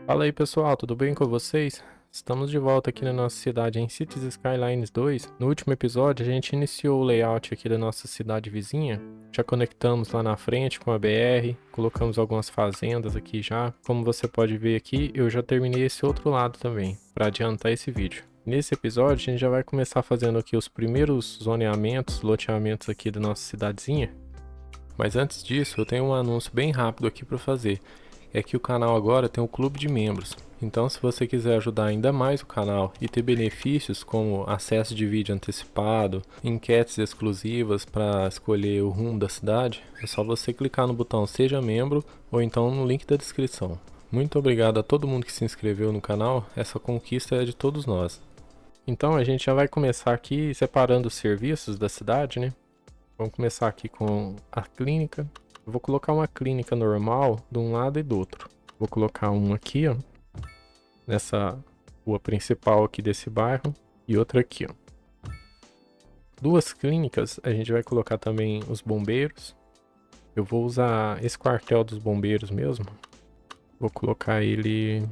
Fala aí pessoal, tudo bem com vocês? Estamos de volta aqui na nossa cidade em Cities Skylines 2. No último episódio a gente iniciou o layout aqui da nossa cidade vizinha. Já conectamos lá na frente com a BR, colocamos algumas fazendas aqui já. Como você pode ver aqui, eu já terminei esse outro lado também, para adiantar esse vídeo. Nesse episódio a gente já vai começar fazendo aqui os primeiros zoneamentos, loteamentos aqui da nossa cidadezinha. Mas antes disso eu tenho um anúncio bem rápido aqui para fazer. É que o canal agora tem um clube de membros. Então, se você quiser ajudar ainda mais o canal e ter benefícios como acesso de vídeo antecipado, enquetes exclusivas para escolher o rumo da cidade, é só você clicar no botão Seja Membro ou então no link da descrição. Muito obrigado a todo mundo que se inscreveu no canal, essa conquista é de todos nós. Então, a gente já vai começar aqui separando os serviços da cidade, né? Vamos começar aqui com a clínica. Eu vou colocar uma clínica normal de um lado e do outro. Vou colocar uma aqui, ó, nessa rua principal aqui desse bairro, e outra aqui, ó. Duas clínicas, a gente vai colocar também os bombeiros. Eu vou usar esse quartel dos bombeiros mesmo. Vou colocar ele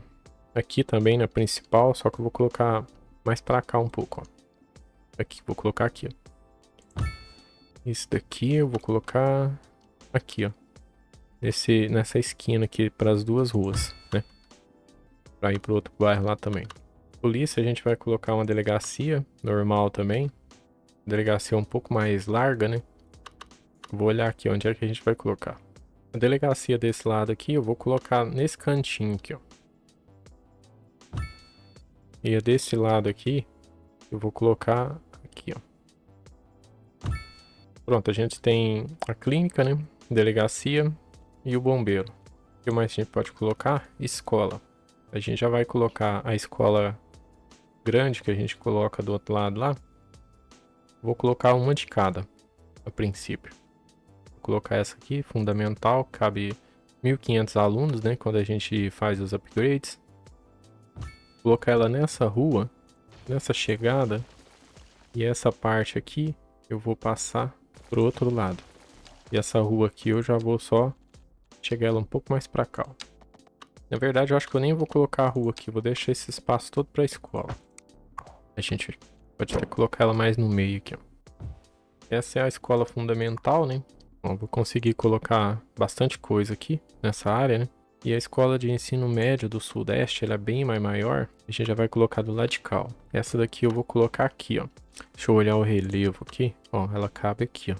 aqui também na principal, só que eu vou colocar mais pra cá um pouco, ó. Aqui, vou colocar aqui, ó. Esse daqui eu vou colocar aqui, ó. Nessa esquina aqui para as duas ruas, né? Para ir para outro bairro lá também. Polícia, a gente vai colocar uma delegacia normal também. Delegacia um pouco mais larga, né? Vou olhar aqui onde é que a gente vai colocar. A delegacia desse lado aqui eu vou colocar nesse cantinho aqui, ó. E a desse lado aqui eu vou colocar aqui, ó. Pronto, a gente tem a clínica, né? Delegacia e o bombeiro. O que mais a gente pode colocar? Escola. A gente já vai colocar a escola grande que a gente coloca do outro lado lá. Vou colocar uma de cada, a princípio. Vou colocar essa aqui, fundamental, cabe 1.500 alunos, né, quando a gente faz os upgrades. Vou colocar ela nessa rua, nessa chegada, e essa parte aqui eu vou passar pro outro lado. E essa rua aqui eu já vou só chegar ela um pouco mais pra cá, ó. Na verdade, eu acho que eu nem vou colocar a rua aqui, vou deixar esse espaço todo pra escola. A gente pode até colocar ela mais no meio aqui, ó. Essa é a escola fundamental, né? Bom, vou conseguir colocar bastante coisa aqui nessa área, né? E a escola de ensino médio do Sudeste, ela é bem mais maior. A gente já vai colocar do lado de cá, ó. Essa daqui eu vou colocar aqui, ó. Deixa eu olhar o relevo aqui. Ó, ela cabe aqui, ó.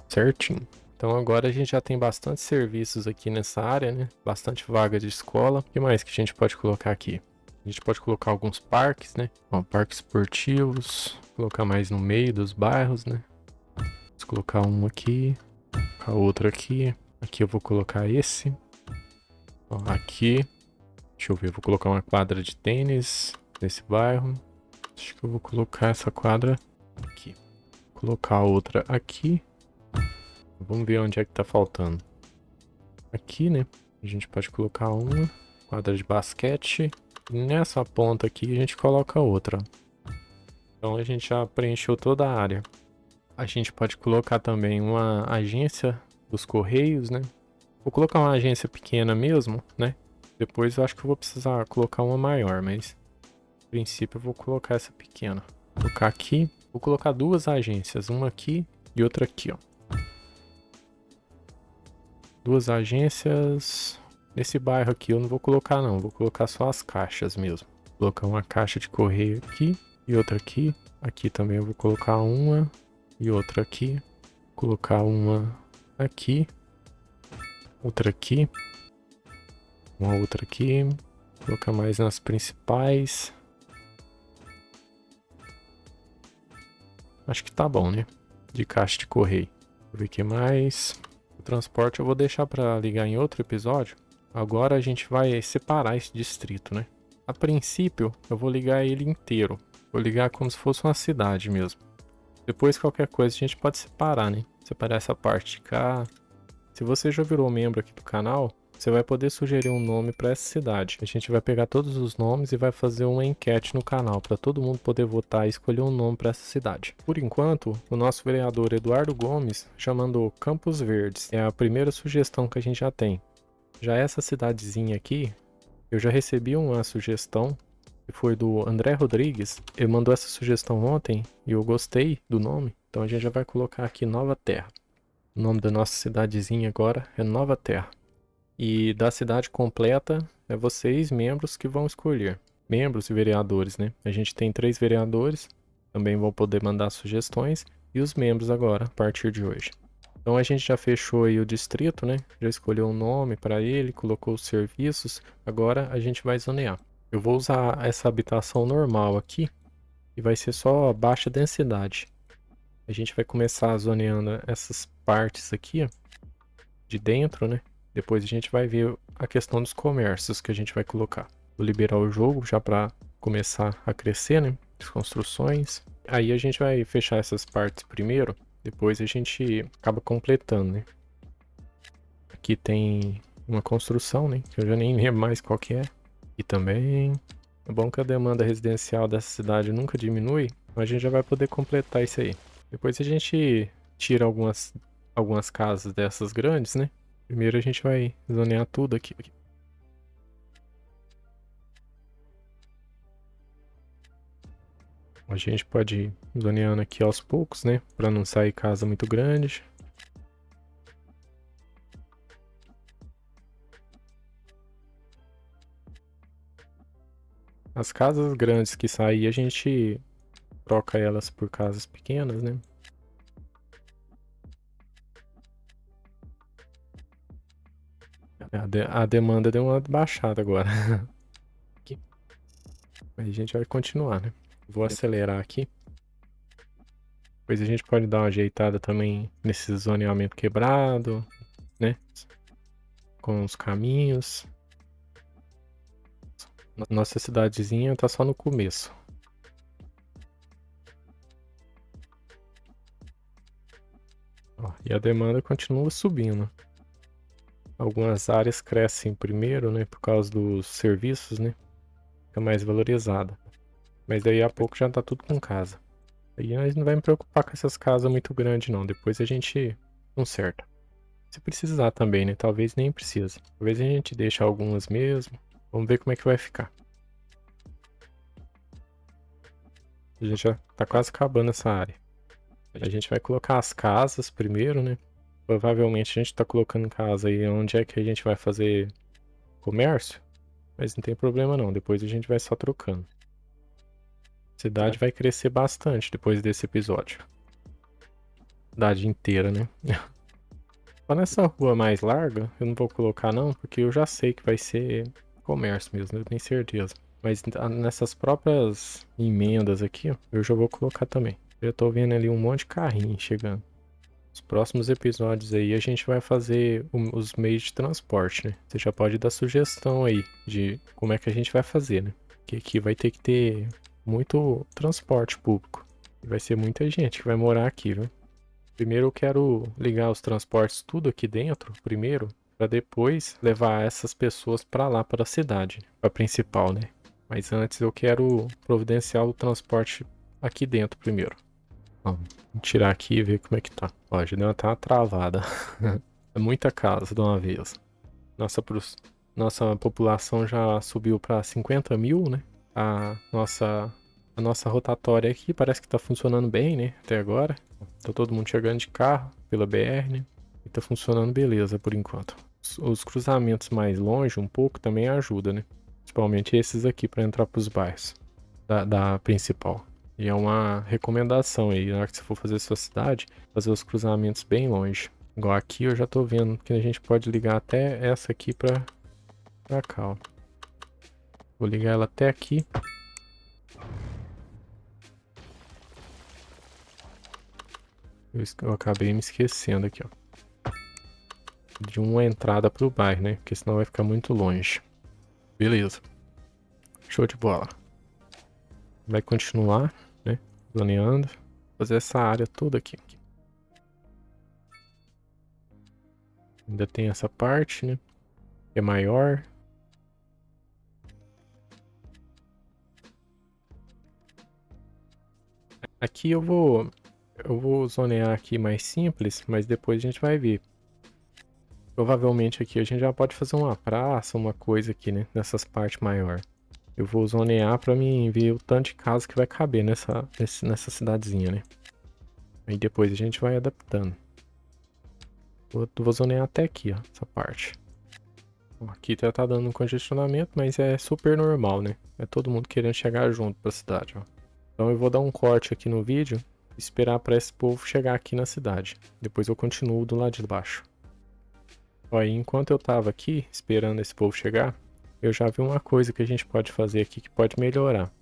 Certinho. Então agora a gente já tem bastante serviços aqui nessa área, né? Bastante vaga de escola. O que mais que a gente pode colocar aqui? A gente pode colocar alguns parques, né? Ó, parques esportivos. Colocar mais no meio dos bairros, né? Vou colocar um aqui. Colocar outro aqui. Aqui eu vou colocar esse. Ó, aqui. Deixa eu ver, vou colocar uma quadra de tênis nesse bairro. Acho que eu vou colocar essa quadra aqui. Vou colocar outra aqui. Vamos ver onde é que tá faltando. Aqui, né? A gente pode colocar uma quadra de basquete. E nessa ponta aqui a gente coloca outra. Então a gente já preencheu toda a área. A gente pode colocar também uma agência dos Correios, né? Vou colocar uma agência pequena mesmo, né? Depois eu acho que eu vou precisar colocar uma maior, mas a princípio eu vou colocar essa pequena. Vou colocar aqui. Vou colocar duas agências, uma aqui e outra aqui, ó. Duas agências. Nesse bairro aqui eu não vou colocar não, vou colocar só as caixas mesmo. Vou colocar uma caixa de correio aqui e outra aqui. Aqui também eu vou colocar uma e outra aqui. Vou colocar uma aqui. Outra aqui. Uma outra aqui. Vou colocar mais nas principais. Acho que tá bom, né? De caixa de correio. Vou ver o que mais. O transporte eu vou deixar para ligar em outro episódio. Agora a gente vai separar esse distrito, né? A princípio, eu vou ligar ele inteiro. Vou ligar como se fosse uma cidade mesmo. Depois, qualquer coisa, a gente pode separar, né? Separar essa parte de cá. Se você já virou membro aqui do canal, você vai poder sugerir um nome para essa cidade. A gente vai pegar todos os nomes e vai fazer uma enquete no canal para todo mundo poder votar e escolher um nome para essa cidade. Por enquanto, o nosso vereador Eduardo Gomes já mandou Campos Verdes. É a primeira sugestão que a gente já tem. Já essa cidadezinha aqui, Eu já recebi uma sugestão, que foi do André Rodrigues. Ele mandou essa sugestão ontem e eu gostei do nome. Então a gente já vai colocar aqui Nova Terra. O nome da nossa cidadezinha agora é Nova Terra. E da cidade completa é vocês, membros, que vão escolher. Membros e vereadores, né? A gente tem 3 vereadores, também vão poder mandar sugestões. E os membros agora, a partir de hoje. Então a gente já fechou aí o distrito, né? Já escolheu um nome para ele, colocou os serviços. Agora a gente vai zonear. Eu vou usar essa habitação normal aqui e vai ser só baixa densidade. A gente vai começar zoneando essas partes aqui, ó, de dentro, né? Depois a gente vai ver a questão dos comércios que a gente vai colocar. Vou liberar o jogo já para começar a crescer, né? As construções. Aí a gente vai fechar essas partes primeiro, depois a gente acaba completando, né? Aqui tem uma construção, né? Que eu já nem lembro mais qual que é. E também é bom que a demanda residencial dessa cidade nunca diminui, mas a gente já vai poder completar isso aí. Depois a gente tira algumas casas dessas grandes, né? Primeiro a gente vai zonear tudo aqui. A gente pode ir zoneando aqui aos poucos, né? Pra não sair casa muito grande. As casas grandes que sair, a gente troca elas por casas pequenas, né? A demanda deu uma baixada agora. Aqui. Aí a gente vai continuar, né? Vou acelerar aqui. Depois a gente pode dar uma ajeitada também nesse zoneamento quebrado, né? Com os caminhos. Nossa cidadezinha tá só no começo. Ó, e a demanda continua subindo. Algumas áreas crescem primeiro, né? Por causa dos serviços, né? Fica mais valorizada. Mas daí a pouco já tá tudo com casa. Aí nós não vai me preocupar com essas casas muito grandes, não. Depois a gente conserta. Se precisar também, né? Talvez nem precise. Talvez a gente deixe algumas mesmo. Vamos ver como é que vai ficar. A gente já tá quase acabando essa área. A gente vai colocar as casas primeiro, né? Provavelmente a gente tá colocando casa aí onde é que a gente vai fazer comércio. Mas não tem problema não, depois a gente vai só trocando. A cidade vai crescer bastante depois desse episódio. Cidade inteira, né? Só nessa rua mais larga, eu não vou colocar não, porque eu já sei que vai ser comércio mesmo, eu tenho certeza. Mas nessas próprias emendas aqui, ó, eu já vou colocar também. Eu tô vendo ali um monte de carrinho chegando. Os próximos episódios aí a gente vai fazer os meios de transporte, né? Você já pode dar sugestão aí de como é que a gente vai fazer, né? Porque aqui vai ter que ter muito transporte público. E vai ser muita gente que vai morar aqui, viu? Primeiro eu quero ligar os transportes tudo aqui dentro, primeiro, para depois levar essas pessoas para lá, para a cidade, para a principal, né? Mas antes eu quero providenciar o transporte aqui dentro primeiro. Vamos tirar aqui e ver como é que tá. Ó, já deu até uma travada. É muita casa de uma vez. Nossa população já subiu para 50 mil, né? A nossa rotatória aqui parece que tá funcionando bem, né? Até agora. Tá todo mundo chegando de carro pela BR, né? E tá funcionando beleza por enquanto. Os cruzamentos mais longe um pouco também ajuda, né? Principalmente esses aqui para entrar pros bairros da principal. E é uma recomendação aí, na hora que você for fazer sua cidade, fazer os cruzamentos bem longe. Igual aqui eu já tô vendo que a gente pode ligar até essa aqui pra cá, ó. Vou ligar ela até aqui. Eu acabei me esquecendo aqui, ó. De uma entrada pro bairro, né? Porque senão vai ficar muito longe. Beleza. Show de bola. Vai continuar, né? Planeando. Fazer essa área toda aqui. Ainda tem essa parte, né? Que é maior. Aqui eu vou zonear aqui mais simples, mas depois a gente vai ver. Provavelmente aqui a gente já pode fazer uma praça, uma coisa aqui, né? Nessas partes maior. Eu vou zonear pra mim ver o tanto de casa que vai caber nessa cidadezinha, né? Aí depois a gente vai adaptando. Vou zonear até aqui, ó, essa parte. Ó, aqui tá dando um congestionamento, mas é super normal, né? É todo mundo querendo chegar junto pra cidade, ó. Então eu vou dar um corte aqui no vídeo e esperar para esse povo chegar aqui na cidade. Depois eu continuo do lado de baixo. Ó, e enquanto eu tava aqui esperando esse povo chegar, eu já vi uma coisa que a gente pode fazer aqui que pode melhorar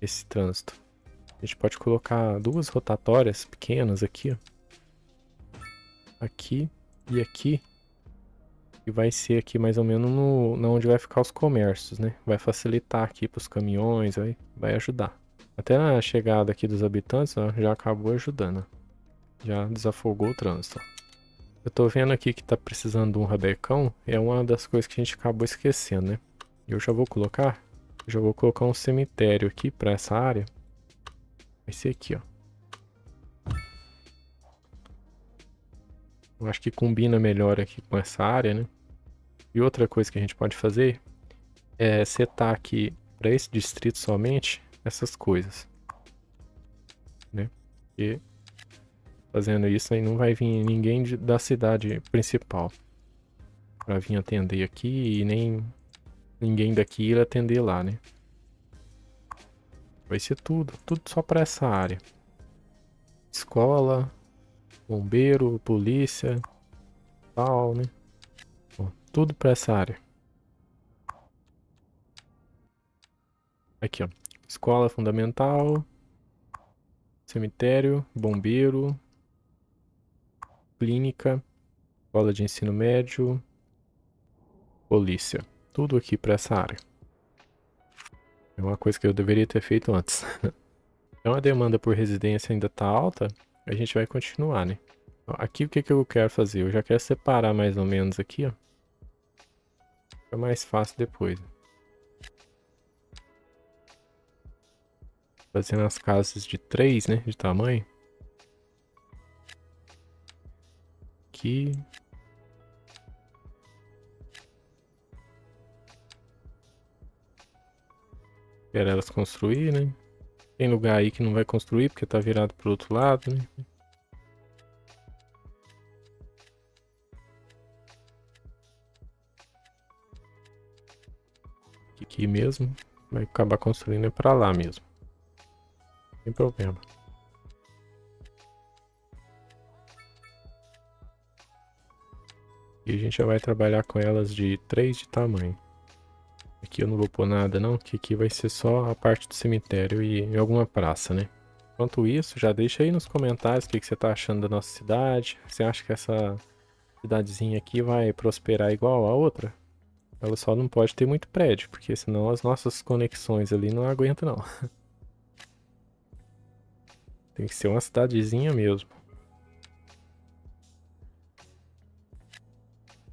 esse trânsito. A gente pode colocar duas rotatórias pequenas aqui, ó. Aqui e aqui. E vai ser aqui mais ou menos no onde vai ficar os comércios, né? Vai facilitar aqui para os caminhões, vai ajudar. Até na chegada aqui dos habitantes, ó, já acabou ajudando. Já desafogou o trânsito. Eu tô vendo aqui que tá precisando de um rabecão. É uma das coisas que a gente acabou esquecendo, né? Eu já vou colocar. Já vou colocar um cemitério aqui pra essa área. Vai ser aqui, ó. Eu acho que combina melhor aqui com essa área, né? E outra coisa que a gente pode fazer é setar aqui para esse distrito somente essas coisas, né? E fazendo isso aí não vai vir ninguém da cidade principal para vir atender aqui e nem ninguém daqui ir atender lá, né? Vai ser tudo só para essa área. Escola, bombeiro, polícia, tal, né? Ó, tudo para essa área. Aqui, ó. Escola fundamental, cemitério, bombeiro, clínica, escola de ensino médio, polícia. Tudo aqui para essa área. É uma coisa que eu deveria ter feito antes. Então a demanda por residência ainda está alta, a gente vai continuar, né? Aqui o que que eu quero fazer? Eu já quero separar mais ou menos aqui, ó. Fica mais fácil depois. Fazendo as casas de 3, né? De tamanho. Aqui. Espera elas construir, né? Tem lugar aí que não vai construir porque tá virado pro outro lado, né? Aqui mesmo. Vai acabar construindo pra lá mesmo. Sem problema. E a gente já vai trabalhar com elas de 3 de tamanho. Aqui eu não vou pôr nada não, que aqui vai ser só a parte do cemitério e alguma praça, né? Enquanto isso, já deixa aí nos comentários o que você tá achando da nossa cidade. Você acha que essa cidadezinha aqui vai prosperar igual a outra? Ela só não pode ter muito prédio, porque senão as nossas conexões ali não aguentam não. Tem que ser uma cidadezinha mesmo.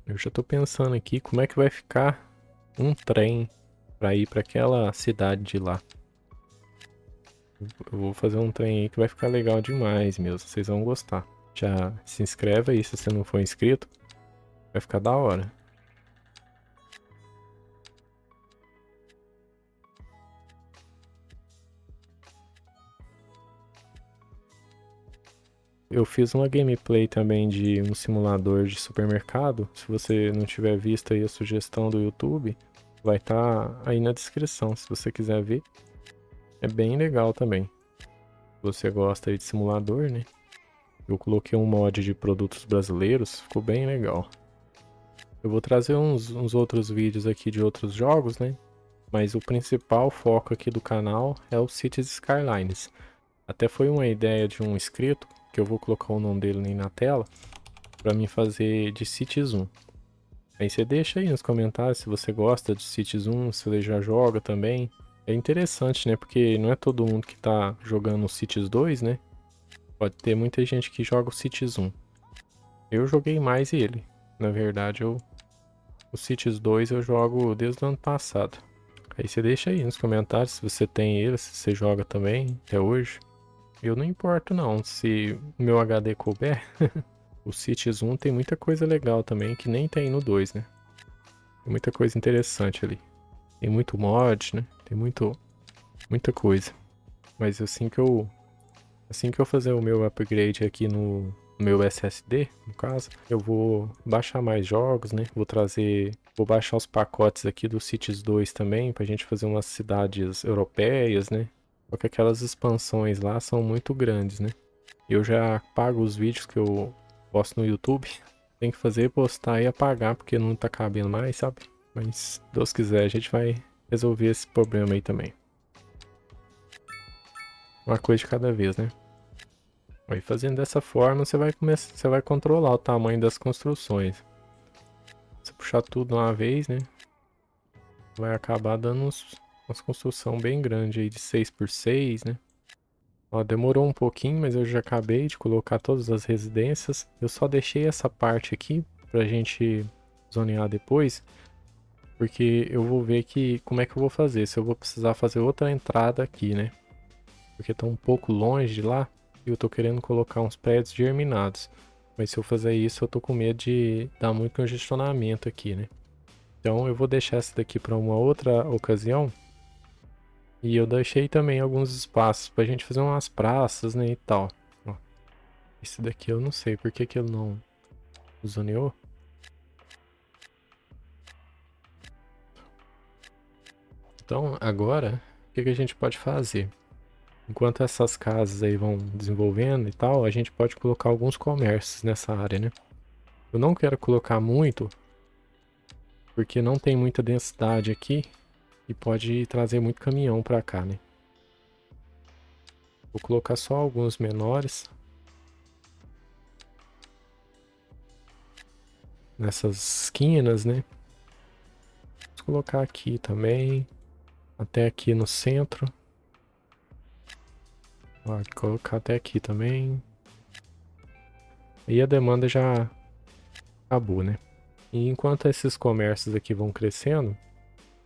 Eu já tô pensando aqui como é que vai ficar um trem para ir para aquela cidade de lá. Eu vou fazer um trem aí que vai ficar legal demais mesmo, vocês vão gostar. Já se inscreve aí se você não for inscrito, vai ficar da hora. Eu fiz uma gameplay também de um simulador de supermercado. Se você não tiver visto aí a sugestão do YouTube, vai estar aí na descrição, se você quiser ver. É bem legal também. Se você gosta aí de simulador, né? Eu coloquei um mod de produtos brasileiros, ficou bem legal. Eu vou trazer uns outros vídeos aqui de outros jogos, né? Mas o principal foco aqui do canal é o Cities Skylines. Até foi uma ideia de um inscrito, que eu vou colocar o nome dele aí na tela, para mim fazer de Cities 1. Aí você deixa aí nos comentários se você gosta de Cities 1, se você já joga também. É interessante, né? Porque não é todo mundo que tá jogando o Cities 2, né? Pode ter muita gente que joga o Cities 1. Eu joguei mais ele. Na verdade, o Cities 2 eu jogo desde o ano passado. Aí você deixa aí nos comentários se você tem ele, se você joga também até hoje. Eu não importo não, se o meu HD couber, O Cities 1 tem muita coisa legal também, que nem tem no 2, né? Tem muita coisa interessante ali. Tem muito mod, né? Tem muita coisa. Mas assim que eu fazer o meu upgrade aqui no meu SSD, no caso, eu vou baixar mais jogos, né? Vou baixar os pacotes aqui do Cities 2 também, pra gente fazer umas cidades europeias, né? Porque aquelas expansões lá são muito grandes, né? Eu já pago os vídeos que eu posto no YouTube. Tem que fazer, postar e apagar, porque não tá cabendo mais, sabe? Mas, se Deus quiser, a gente vai resolver esse problema aí também. Uma coisa de cada vez, né? Aí fazendo dessa forma, você vai controlar o tamanho das construções. Se puxar tudo de uma vez, né? Vai acabar dando umas construção bem grande aí de 6 por 6, né? Ó, demorou um pouquinho, mas eu já acabei de colocar todas as residências. Eu só deixei essa parte aqui pra gente zonear depois, porque eu vou ver que como é que eu vou fazer, se eu vou precisar fazer outra entrada aqui, né? Porque tá um pouco longe de lá e eu tô querendo colocar uns prédios germinados. Mas se eu fazer isso, eu tô com medo de dar muito congestionamento aqui, né? Então eu vou deixar essa daqui para uma outra ocasião. E eu deixei também alguns espaços pra gente fazer umas praças, né, e tal. Ó, esse daqui eu não sei por que que ele não zoneou. Então agora, o que que a gente pode fazer? Enquanto essas casas aí vão desenvolvendo e tal, a gente pode colocar alguns comércios nessa área, né? Eu não quero colocar muito, porque não tem muita densidade aqui e pode trazer muito caminhão pra cá, né? Vou colocar só alguns menores nessas esquinas, né? Vou colocar aqui também, até aqui no centro. Pode colocar até aqui também. E a demanda já acabou, né? E enquanto esses comércios aqui vão crescendo,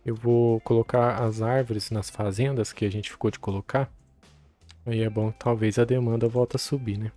eu vou colocar as árvores nas fazendas que a gente ficou de colocar. Aí é bom que talvez a demanda volte a subir, né?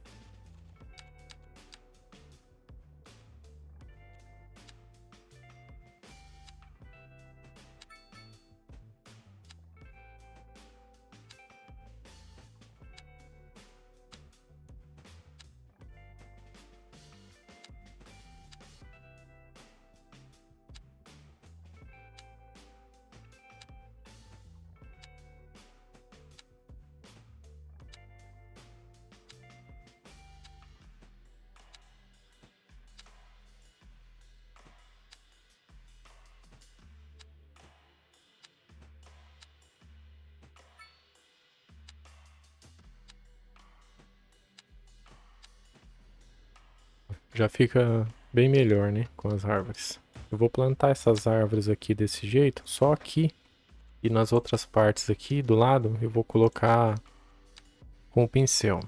Já fica bem melhor, né? Com as árvores. Eu vou plantar essas árvores aqui desse jeito, só aqui. E nas outras partes aqui do lado, eu vou colocar com o pincel.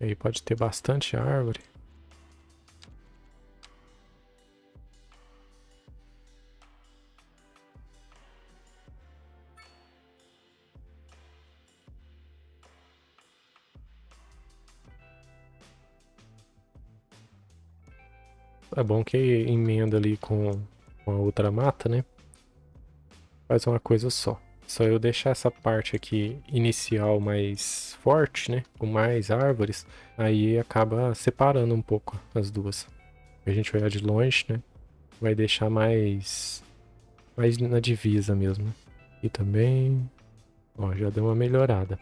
Aí pode ter bastante árvore. É bom que emenda ali com a outra mata, né? Faz uma coisa só. Só eu deixar essa parte aqui inicial mais forte, né? Com mais árvores. Aí acaba separando um pouco as duas. A gente olhar de longe, né? Vai deixar mais na divisa mesmo, né? E também, ó, já deu uma melhorada.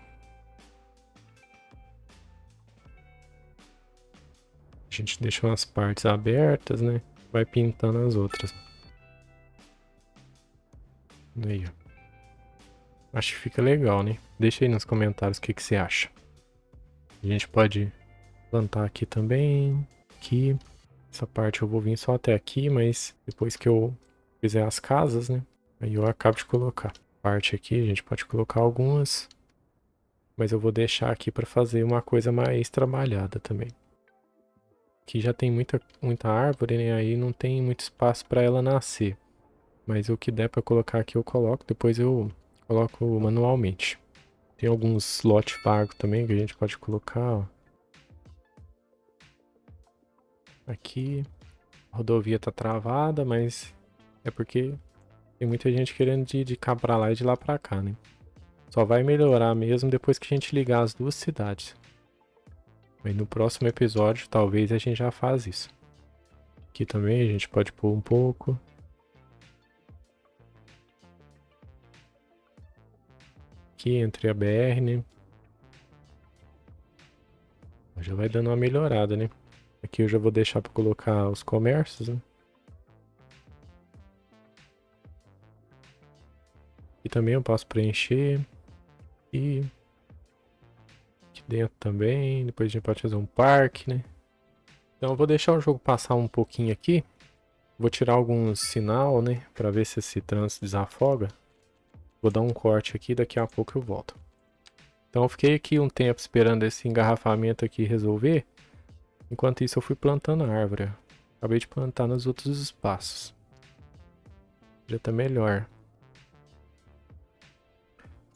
A gente deixa umas partes abertas, né? Vai pintando as outras. Aí, ó. Acho que fica legal, né? Deixa aí nos comentários o que que você acha. A gente pode plantar aqui também. Aqui. Essa parte eu vou vir só até aqui, mas depois que eu fizer as casas, né? Aí eu acabo de colocar. Parte aqui, a gente pode colocar algumas. Mas eu vou deixar aqui para fazer uma coisa mais trabalhada também. Aqui já tem muita árvore, né? Aí não tem muito espaço para ela nascer. Mas o que der para colocar aqui eu coloco, depois eu coloco manualmente. Tem alguns lotes pagos também que a gente pode colocar, ó. Aqui, a rodovia tá travada, mas é porque tem muita gente querendo de cá pra lá e de lá pra cá, né? Só vai melhorar mesmo depois que a gente ligar as duas cidades. Aí no próximo episódio, talvez a gente já faz isso. Aqui também a gente pode pôr um pouco. Aqui entre a BR, né? Já vai dando uma melhorada, né? Aqui eu já vou deixar para colocar os comércios, né? E também eu posso preencher. E aqui dentro também. Depois a gente pode fazer um parque, né? Então eu vou deixar o jogo passar um pouquinho aqui. Vou tirar alguns sinal, né? Para ver se esse trânsito desafoga. Vou dar um corte aqui, daqui a pouco eu volto. Então eu fiquei aqui um tempo esperando esse engarrafamento aqui resolver. Enquanto isso eu fui plantando a árvore. Acabei de plantar nos outros espaços. Já tá melhor.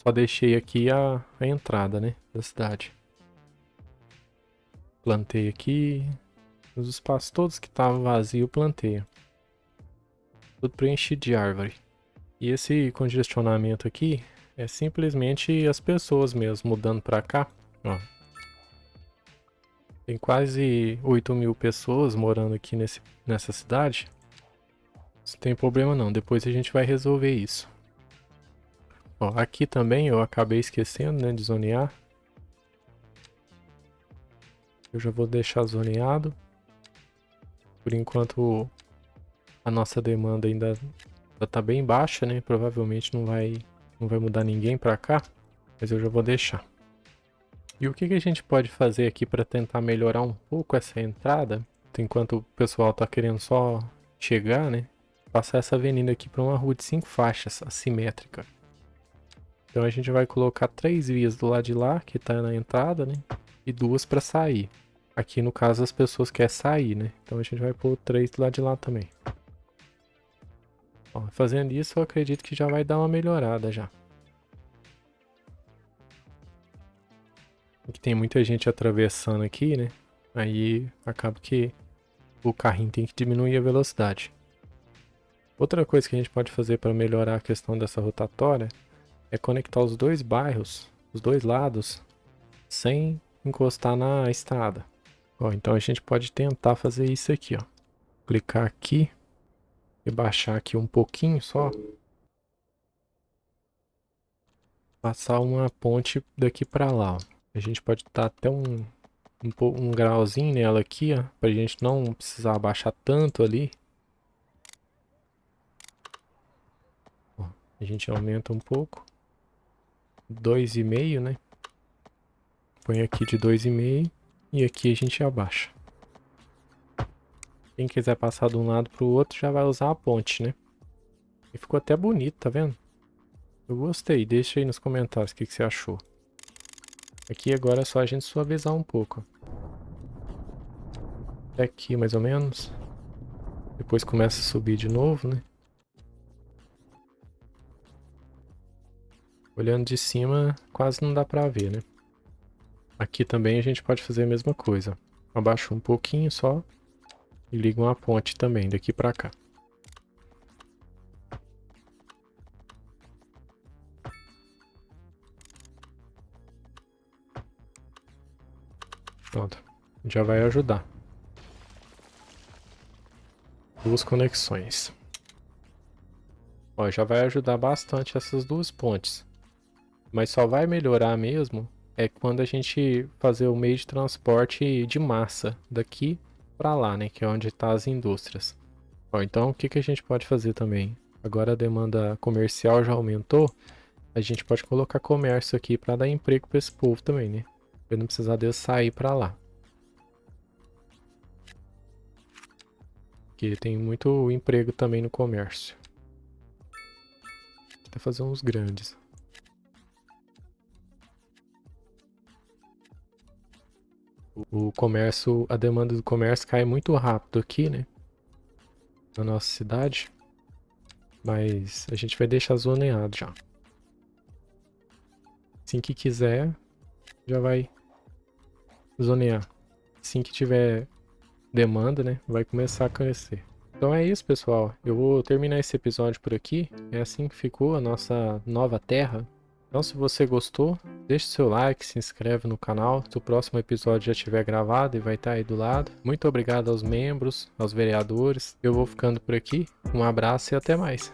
Só deixei aqui a entrada, né, da cidade. Plantei aqui. Nos espaços todos que estavam vazios eu plantei. Tudo preenchido de árvore. E esse congestionamento aqui é simplesmente as pessoas mesmo mudando pra cá. Ó. Tem quase 8.000 pessoas morando aqui nessa cidade. Não tem problema não, depois a gente vai resolver isso. Ó, aqui também eu acabei esquecendo, né, de zonear. Eu já vou deixar zoneado. Por enquanto a nossa demanda ainda tá bem baixa, né? Provavelmente não vai mudar ninguém pra cá, mas eu já vou deixar. E o que a gente pode fazer aqui para tentar melhorar um pouco essa entrada, enquanto o pessoal tá querendo só chegar, né? Passar essa avenida aqui para uma rua de 5 faixas, assimétrica. Então a gente vai colocar 3 vias do lado de lá, que tá na entrada, né? E 2 para sair. Aqui no caso as pessoas querem sair, né? Então a gente vai pôr 3 do lado de lá também. Ó, fazendo isso eu acredito que já vai dar uma melhorada já. Aqui tem muita gente atravessando aqui, né? Aí acaba que o carrinho tem que diminuir a velocidade. Outra coisa que a gente pode fazer para melhorar a questão dessa rotatória é conectar os dois bairros, os dois lados, sem encostar na estrada. Ó, então a gente pode tentar fazer isso aqui, ó. Clicar aqui e baixar aqui um pouquinho só. Passar uma ponte daqui para lá, ó. A gente pode dar até um grauzinho nela aqui, ó, pra gente não precisar abaixar tanto ali. Ó, a gente aumenta um pouco. 2,5, né? Põe aqui de 2,5 e aqui a gente abaixa. Quem quiser passar de um lado pro outro já vai usar a ponte, né? E ficou até bonito, tá vendo? Eu gostei, deixa aí nos comentários o que você achou. Aqui agora é só a gente suavizar um pouco. Até aqui mais ou menos. Depois começa a subir de novo, né? Olhando de cima quase não dá pra ver, né? Aqui também a gente pode fazer a mesma coisa. Abaixa um pouquinho só e liga uma ponte também daqui pra cá. Pronto, já vai ajudar. 2 conexões. Ó, já vai ajudar bastante essas 2 pontes. Mas só vai melhorar mesmo é quando a gente fazer o meio de transporte de massa daqui para lá, né, que é onde tá as indústrias. Ó, então o que a gente pode fazer também? Agora a demanda comercial já aumentou, a gente pode colocar comércio aqui para dar emprego para esse povo também, né? Pra não precisar deles sair para lá. Porque tem muito emprego também no comércio. Vou até fazer uns grandes. O comércio, a demanda do comércio cai muito rápido aqui, né? Na nossa cidade. Mas a gente vai deixar zoneado já. Assim que quiser, já vai zonear. Assim que tiver demanda, né, vai começar a crescer. Então é isso, pessoal. Eu vou terminar esse episódio por aqui. É assim que ficou a nossa nova terra. Então, se você gostou, deixe seu like, se inscreve no canal. Se o próximo episódio já estiver gravado e vai estar aí do lado. Muito obrigado aos membros, aos vereadores. Eu vou ficando por aqui. Um abraço e até mais.